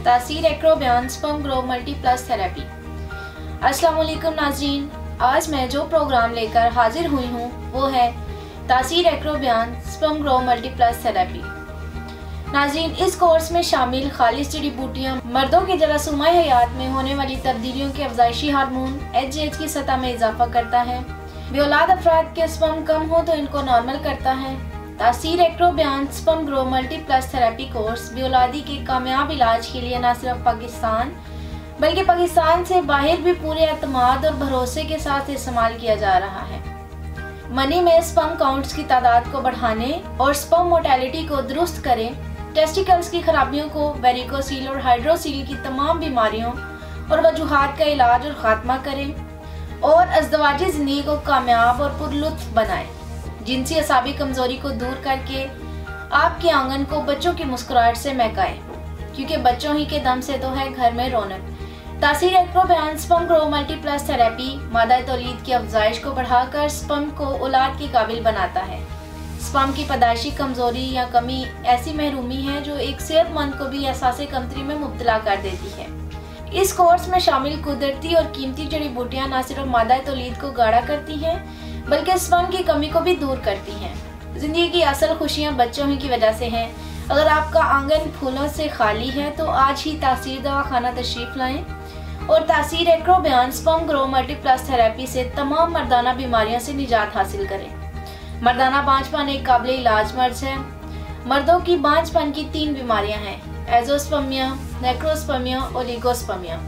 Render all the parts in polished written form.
तासीर एक्रोबियन sperm grow Multiplus therapy. अस्सलाम वालेकुम नाज़रीन, आज मैं जो प्रोग्राम लेकर हाजिर हुई हूँ वो है तासीर एक्रोबियन स्पर्म ग्रोव मल्टीप्लस थेरेपी। नाज़रीन, इस कोर्स में शामिल खालिस जड़ी बूटियाँ मर्दों के जरासूमाए हयात में होने वाली तब्दीलियों के अफजाइशी हार्मोन HGH की सतह में इजाफा करता है। बेऔलाद अफराद के स्पर्म कम हो तो इनको नॉर्मल करता है। तासीर एक्रोबियन sperm grow Multiplus therapy course बेऔलादी के कामयाब इलाज के लिए न सिर्फ पाकिस्तान बल्कि पाकिस्तान से बाहर भी पूरे एतमाद और भरोसे के साथ इस्तेमाल किया जा रहा है। मनी में स्पर्म काउंट्स की तादाद को बढ़ाने और स्पर्म मोर्टेलिटी को दुरुस्त करें, टेस्टिकल्स की खराबियों को, वेरिकोसील और हाइड्रोसील की तमाम बीमारियों और वजूहात का इलाज और खात्मा करें और अज़दवाजी ज़िंदगी को कामयाब और पुरलुत्फ बनाएं। जिनसी असाबी कमजोरी को दूर करके आपके आंगन को बच्चों की मुस्कुराहट से महकाएं, क्योंकि बच्चों ही के दम से तो है घर में रौनक। तासीर एक्रोबियन स्पर्म ग्रोव मल्टीप्लस थेरेपी मादा तौलीद की अफजाइश को बढ़ाकर स्पर्म को औलाद के काबिल बनाता है। स्पर्म की पैदाइशी कमजोरी या कमी ऐसी महरूमी है जो एक सेहतमंद को भी एहसास कमतरी में मुब्तला कर देती है। इस कोर्स में शामिल कुदरती और कीमती जड़ी बूटियाँ न सिर्फ मादा तौलीद को गाढ़ा करती हैं बल्कि स्पर्म की कमी को भी दूर करती हैं। जिंदगी की असल खुशियाँ बच्चों ही की वजह से हैं। अगर आपका आंगन फूलों से खाली है तो आज ही तासीर दवाखाना तशरीफ लाएं और तासीर एक्रोबियन स्पर्म ग्रोव मल्टीप्लस थेरेपी से तमाम मर्दाना बीमारियों से निजात हासिल करें। मर्दाना बांझपन एक काबिल इलाज मर्ज है। मर्दों की बांझपन की 3 बीमारियां हैं: एजोस्पर्मिया, नेक्रोस्पर्मिया और ओलिगोस्पर्मिया।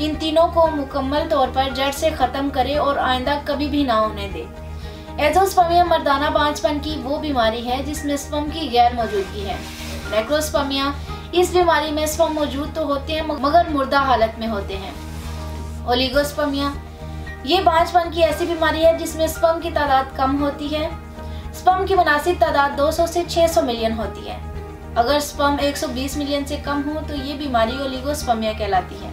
इन तीनों को मुकम्मल तौर पर जड़ से ख़त्म करें और आइंदा कभी भी ना होने दें। एजोस्पर्मिया मर्दाना बांझपन की वो बीमारी है जिसमें स्पर्म की गैर मौजूदगी है। नेक्रोस्पर्मिया, इस बीमारी में स्पर्म मौजूद तो होते हैं मगर मुर्दा हालत में होते हैं। ओलिगोस्पर्मिया, ये बांझपन की ऐसी बीमारी है जिसमें स्पर्म की तादाद कम होती है। स्पर्म की मुनासिब तादाद 200 से 600 मिलियन होती है। अगर स्पर्म 120 मिलियन से कम हो तो ये बीमारी ओलिगोस्पर्मिया कहलाती है।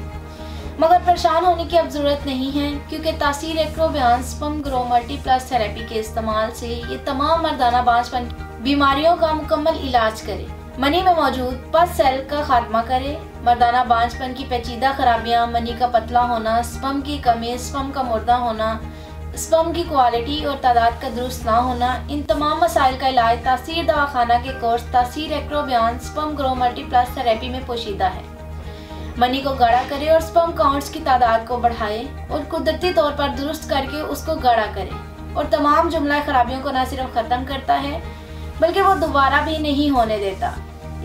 मगर परेशान होने की अब जरूरत नहीं है, क्योंकि तासीर एक्रोबियन स्पर्म ग्रोव मल्टीप्लस थेरेपी के इस्तेमाल से ये तमाम मर्दाना बांझपन बीमारियों का मुकम्मल इलाज करे। मनी में मौजूद पस सेल का खात्मा करे। मर्दाना बांझपन की पेचीदा खराबियाँ, मनी का पतला होना, स्पर्म की कमी, स्पर्म का मुर्दा होना, स्पर्म की क्वालिटी और तादाद का दुरुस्त ना होना, इन तमाम मसाइल का इलाज तासीर दवाखाना के कोर्स तासीर एक्रोबियन स्पर्म ग्रोव मल्टीप्लस थेरेपी में पोशीदा है। मनी को गाढ़ा करे और स्पर्म काउंट्स की तादाद को बढ़ाए और कुदरती तौर पर दुरुस्त करके उसको गाढ़ा करे और तमाम जुमला खराबियों को न सिर्फ ख़त्म करता है बल्कि वो दोबारा भी नहीं होने देता।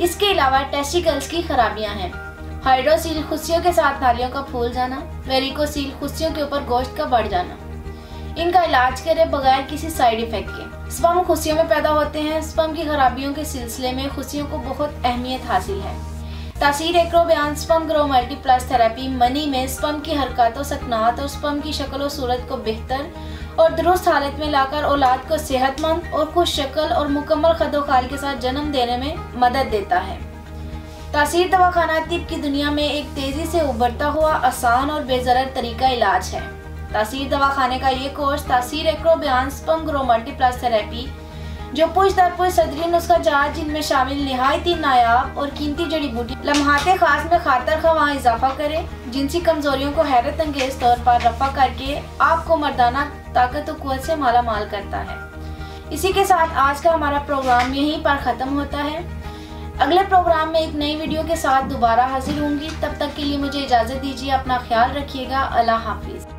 इसके अलावा टेस्टिकल्स की खराबियां हैं: हाइड्रोसील, खुशियों के साथ नालियों का फूल जाना, वेरिकोसील, खुशियों के ऊपर गोश्त का बढ़ जाना। इनका इलाज करे बगैर किसी साइड इफेक्ट के। स्पर्म खुशियों में पैदा होते हैं। स्पर्म की खराबियों के सिलसिले में खुशियों को बहुत अहमियत हासिल है। तासीर एक्रोबियन स्पर्म ग्रोव मल्टीप्लस थेरेपी मनी में स्पर्म की हरकत और सकनात और स्पर्म की शक्ल और सूरत को बेहतर और दुरुस्त हालत में लाकर औलाद को सेहतमंद और खुश शक्ल और मुकम्मल खदोखाल के साथ जन्म देने में मदद देता है। तासीर दवाखाना तिब की दुनिया में एक तेजी से उभरता हुआ आसान और बेज़रर तरीका इलाज है। तासीर दवाखाने का ये कोर्स तासीर एक्रोबियन स्पर्म ग्रोव मल्टीप्लस थेरेपी जो पुश दर पुश सदरी नुस्खा जात जिनमें शामिल निहायती नायाब और कीमती जड़ी बूटी लम्हाते खास में खातर खवा इजाफा करे, जिनसी कमजोरियों को हैरत अंगेज तौर पर रफा करके आपको मर्दाना ताकत और कुव्वत से माला माल करता है। इसी के साथ आज का हमारा प्रोग्राम यहीं पर ख़त्म होता है। अगले प्रोग्राम में एक नई वीडियो के साथ दोबारा हाजिर होंगी। तब तक के लिए मुझे इजाज़त दीजिए। अपना ख्याल रखिएगा। अल्लाह हाफिज़।